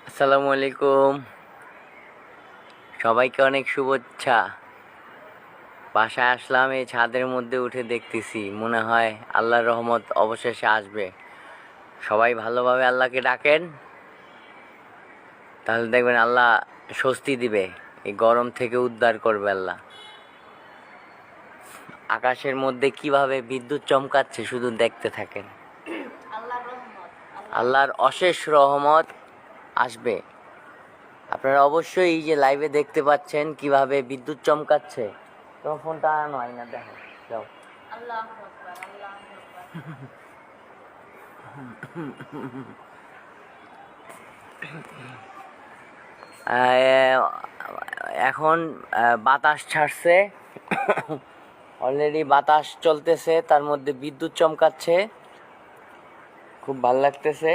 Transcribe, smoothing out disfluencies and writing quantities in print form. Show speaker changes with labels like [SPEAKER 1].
[SPEAKER 1] আসসালামু আলাইকুম, সবাইকে অনেক শুভেচ্ছা। বাসায় আসলাম, এই ছাদের মধ্যে উঠে দেখতেছি মনে হয় আল্লাহর রহমত অবশেষে আসবে। সবাই ভালোভাবে আল্লাহকে ডাকেন, তাহলে দেখবেন আল্লাহ স্বস্তি দিবে, এই গরম থেকে উদ্ধার করবে আল্লাহ। আকাশের মধ্যে কিভাবে বিদ্যুৎ চমকাচ্ছে শুধু দেখতে থাকেন। আল্লাহর অশেষ রহমত আসবে। আপনারা অবশ্যই এই যে লাইভে দেখতে পাচ্ছেন কিভাবে বিদ্যুৎ চমকাচ্ছে। তোমার ফোনটা আনো, আয়না দেখো, যাও। এখন বাতাস ছাড়ছে, অলরেডি বাতাস চলতেছে, তার মধ্যে বিদ্যুৎ চমকাচ্ছে, খুব ভাল লাগতেছে।